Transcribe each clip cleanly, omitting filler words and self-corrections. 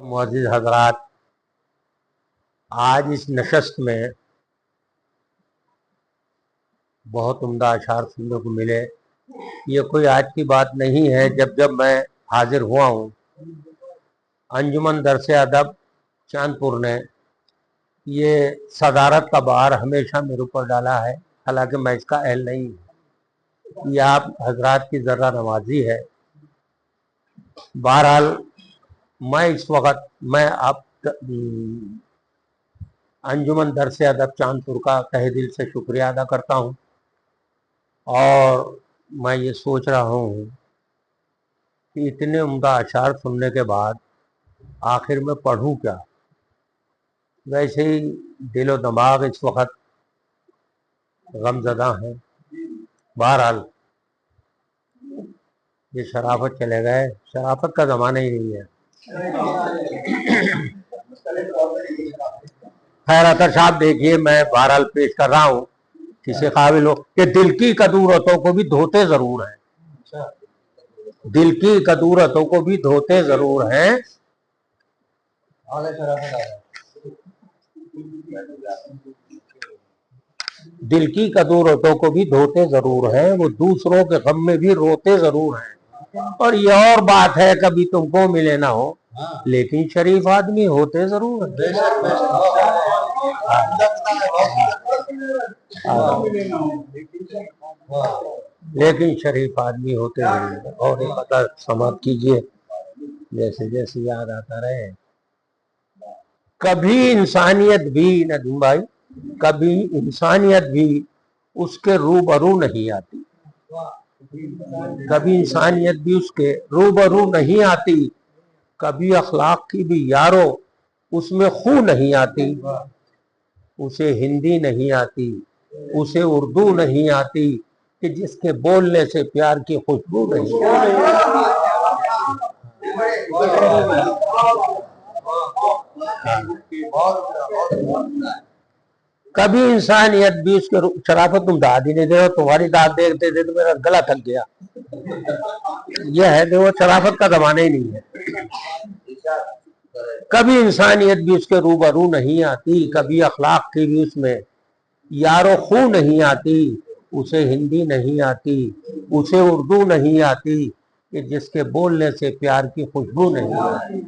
मुअज़्ज़िज़ हज़रात, आज इस नशस्त में बहुत उम्दा अशार सुनने को मिले। ये कोई आज की बात नहीं है। जब जब मैं हाजिर हुआ हूँ, अंजुमन दरसे अदब चांदपुर ने ये सदारत का भार हमेशा मेरे ऊपर डाला है, हालांकि मैं इसका अहल नहीं हूँ। ये आप हजरात की ज़रा नवाजी है। बहरहाल मैं इस वक्त आप अंजुमन दरसे अदब चांदपुर का तहे दिल से शुक्रिया अदा करता हूँ। और मैं ये सोच रहा हूँ कि इतने उम्दा अशार सुनने के बाद आखिर में पढ़ूँ क्या। वैसे ही दिलो दिमाग इस वक्त गमज़दा हैं। बहरहाल ये शराफत चले गए, शराफत का ज़माना ही नहीं है। खैर अतर साहब, देखिए मैं बहरहाल पेश कर रहा हूँ किसी काबिल हो कि दिल की कदूरतों को भी धोते जरूर हैं। दिल की कदूरतों को भी धोते जरूर हैं। दिल की कदूरतों को भी धोते जरूर हैं, वो दूसरों के गम में भी रोते जरूर हैं। और ये और बात है, कभी तुमको मिले ना हो लेकिन शरीफ आदमी होते जरूर हैं। लेकिन शरीफ आदमी होते जरूर हैं। और एक पता समाप्त कीजिए, जैसे जैसे याद आता रहे। कभी इंसानियत भी नदीम भाई, कभी इंसानियत भी उसके रूबरू नहीं आती। कभी इंसानियत भी उसके रूबरू नहीं आती। कभी अखलाक की भी यारो उसमें खू नहीं आती। उसे हिंदी नहीं आती, उसे उर्दू नहीं आती, कि जिसके बोलने से प्यार की खुशबू नहीं आती। कभी इंसानियत भी उसके शराफत, तुम दाद ही नहीं दे रहे, तुम्हारी दाद देखते थे तो मेरा गला थक गया। यह है कि वो शराफत का जमाना ही नहीं है। कभी इंसानियत भी उसके रूबरू नहीं आती, कभी अखलाक की भी उसमें यारो खू नहीं आती। उसे हिंदी नहीं आती, उसे उर्दू नहीं आती, कि जिसके बोलने से प्यार की खुशबू नहीं आती।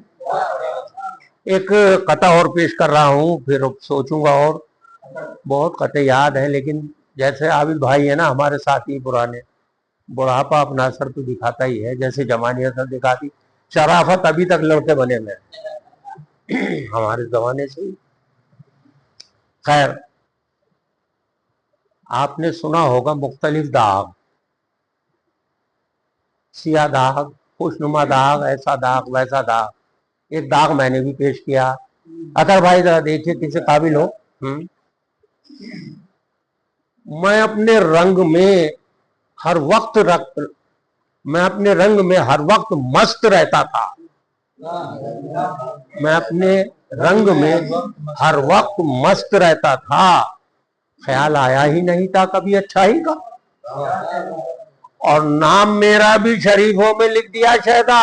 एक कथा और पेश कर रहा हूँ, फिर सोचूंगा। और बहुत कते याद है, लेकिन जैसे आबिद भाई है ना, हमारे साथी पुराने, बुढ़ापा अपना असर तो दिखाता ही है, जैसे जवानी असर दिखाती। शराफत अभी तक लड़के बने में हमारे जमाने से। खैर, आपने सुना होगा मुख्तलिफ दाग, सिया दाग, खुशनुमा दाग, ऐसा दाग वैसा दाग। एक दाग मैंने भी पेश किया। अतर भाई जरा देखिए किसी काबिल हो। मैं अपने रंग में हर वक्त मैं अपने रंग में हर वक्त मस्त रहता था। मैं अपने रंग में हर वक्त मस्त रहता था। ख्याल आया ही नहीं था कभी अच्छाई का। और नाम मेरा भी शरीफों में लिख दिया शहदा।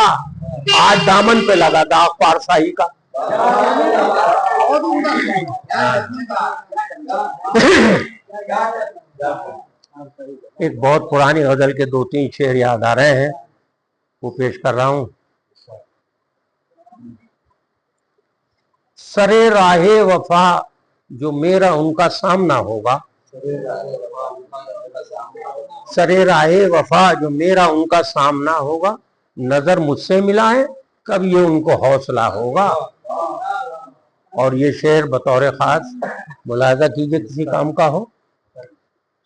आज दामन पे लगा दाग पारसाई का। एक बहुत पुरानी गजल के 2-3 शेर याद आ रहे हैं, वो पेश कर रहा हूं। सरे राहे वफा जो मेरा उनका सामना होगा, सरे राहे वफा जो मेरा उनका सामना होगा, नजर मुझसे मिलाए कब ये उनको हौसला होगा। और ये शेर बतौर खास मुलाजा कीजिए, किसी काम का हो।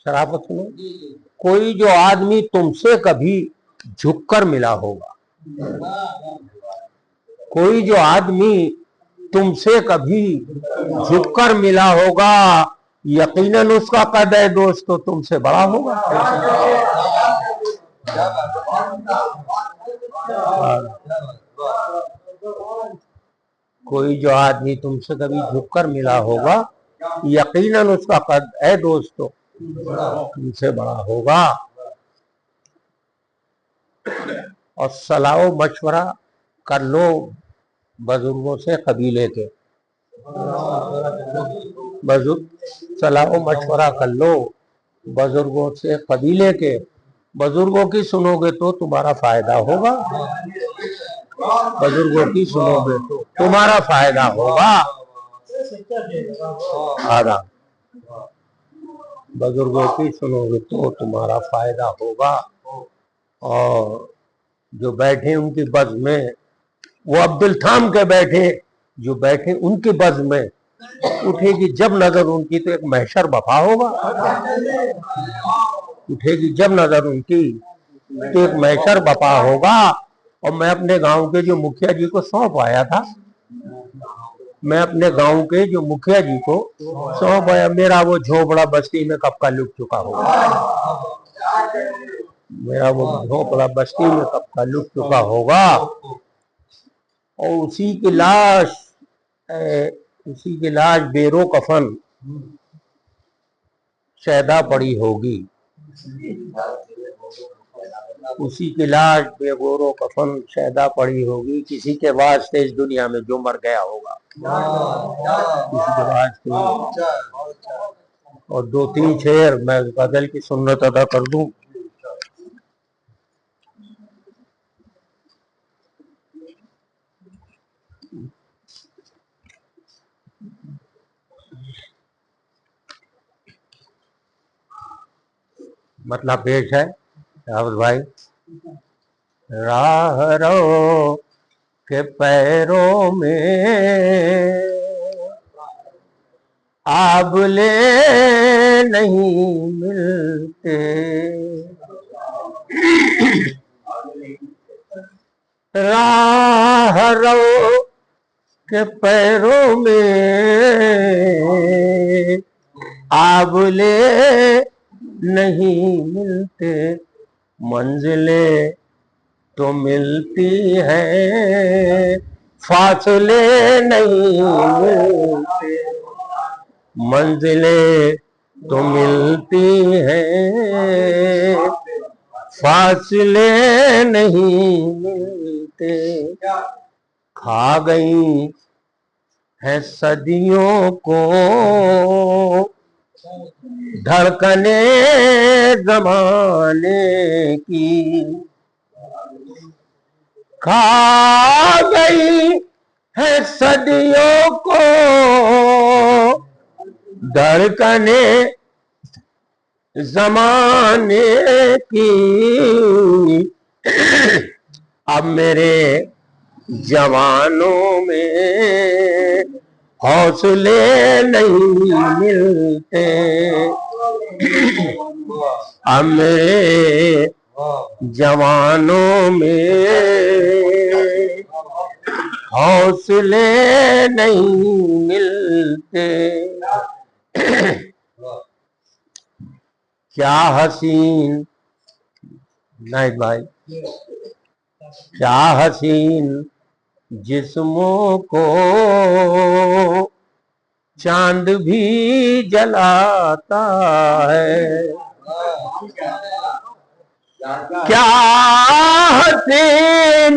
शराफत सुनो। कोई जो आदमी तुमसे कभी झुककर मिला होगा, कोई जो आदमी तुमसे कभी झुककर मिला होगा, यकीनन उसका कद दोस्त तो तुमसे बड़ा होगा। कोई जो आदमी तुमसे कभी झुककर मिला होगा, यकीनन उसका कद दोस्तों तुमसे बड़ा होगा। और सलाह मशवरा कर लो बुजुर्गों से कबीले के, बुजुर्ग सलाह मशवरा कर लो बुजुर्गों से कबीले के। बुजुर्गों की सुनोगे तो तुम्हारा फायदा होगा, बुजुर्गों की सुनोगे तो तुम्हारा फायदा होगा। आधा बुजुर्गों की सुनोगे तो तुम्हारा फायदा होगा। और जो बैठे उनकी बज़ में, वो अब्दुल थाम के बैठे, जो बैठे उनकी बज़ में, उठेगी जब नजर उनकी तो एक महशर बफा होगा। उठेगी जब नजर उनकी तो एक महशर बपा होगा। और मैं अपने गांव के जो मुखिया जी को सौंप आया था, मैं अपने गांव के जो मुखिया जी को सौंप आया, मेरा वो झोपड़ा बस्ती में कब का लुट चुका होगा, मेरा वो झोपड़ा बस्ती में कब का लुट चुका होगा। और उसी की लाश बेरो कफन शैदा पड़ी होगी, उसी की लाश बेगोरो कफन शैदा पड़ी होगी। किसी के वास्ते इस दुनिया में जो मर गया होगा, किसी के वास्ते। और दो तीन शेर मैं गजल की सुन्नत अदा कर दूं। मतलब पेश है राहुल भाई। राहरो के पैरों में आबले नहीं मिलते, राहरो के पैरों में आबले नहीं मिलते, मंजिलें तो मिलती हैं फासले नहीं मिलते, मंजिलें तो मिलती हैं फासले नहीं मिलते। खा गई है सदियों को धड़कने जमाने की, खा गई है सदियों को धड़कने जमाने की। अब मेरे जवानों में हौसले नहीं मिलते, अब मेरे जवानों में हौसले नहीं मिलते। क्या हसीन नाइट भाई, क्या हसीन जिस्मों को चांद भी जलाता है, क्या हसीन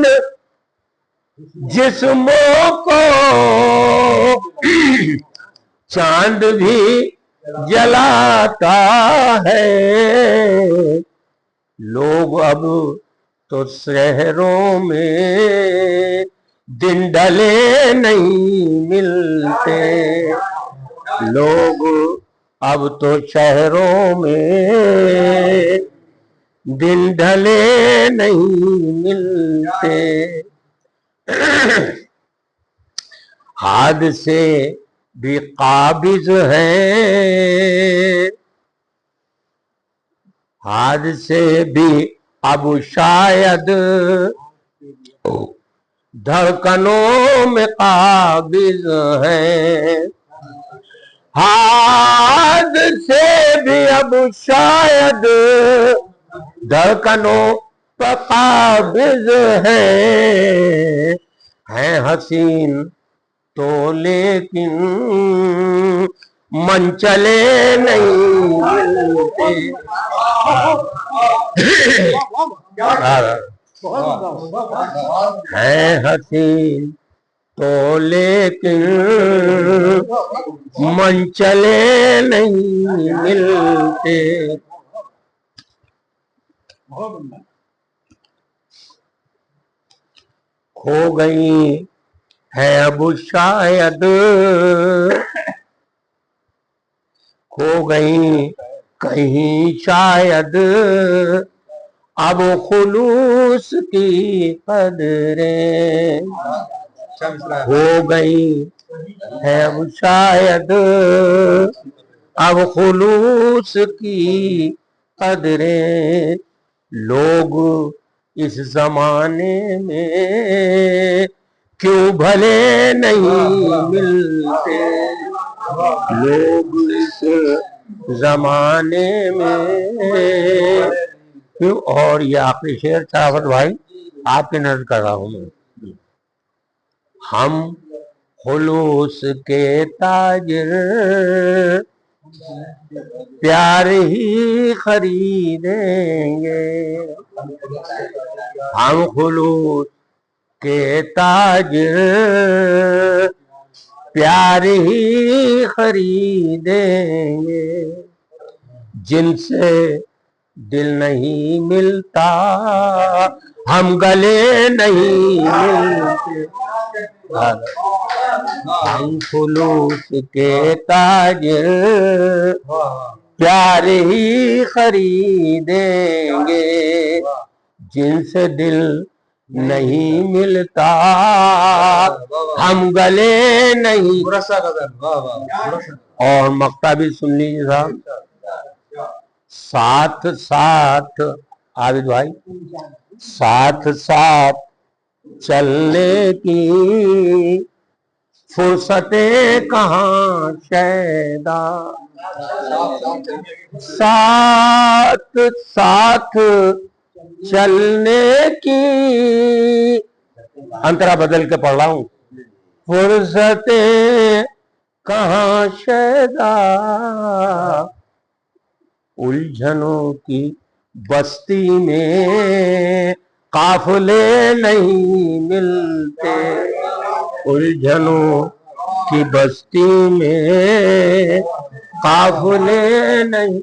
जिस्मों को चांद भी जलाता है। लोग अब तो शहरों में दिन ढले नहीं मिलते, लोग अब तो शहरों में दिन ढले नहीं मिलते। हादसे भी काबिज हैं, हादसे भी अब शायद धड़कनों में काबिज हैं, हादसे भी अब शायद धड़कनों पर काबिज हैं हसीन तो लेकिन मंचले नहीं मिलते। हैं हसीन तो लेकिन मनचले नहीं मिलते। खो गई है अब शायद, खो गई कहीं शायद अब खुलूस की कदरें। हो गई है अब शायद अब खुलूस की कदरें। लोग इस जमाने में क्यों भले नहीं मिलते। लोग इस जमाने में क्यों। और ये आखिरी शेर चावत भाई आपके नजर कर रहा हूं मैं। हम खुलूस के ताजिर प्यार ही खरीदेंगे। हम खुलूस के ताजिर प्यार ही खरीदेंगे। जिनसे दिल नहीं मिलता हम गले नहीं मिलते। हम खुलूस के ताजिर प्यार ही खरीदेंगे। जिनसे दिल नहीं मिलता हम गले नहीं। और मक्ता भी सुन लीजिए साहब। साथ साथ आबिद भाई, साथ साथ चलने की फुर्सतें कहाँ शैदा। साथ साथ चलने की, अंतरा बदल के पढ़ रहा हूं, फुर्सतें कहाँ शैदा। उलझनों की बस्ती में काफिले नहीं मिलते। उलझनों की बस्ती में काफिले नहीं।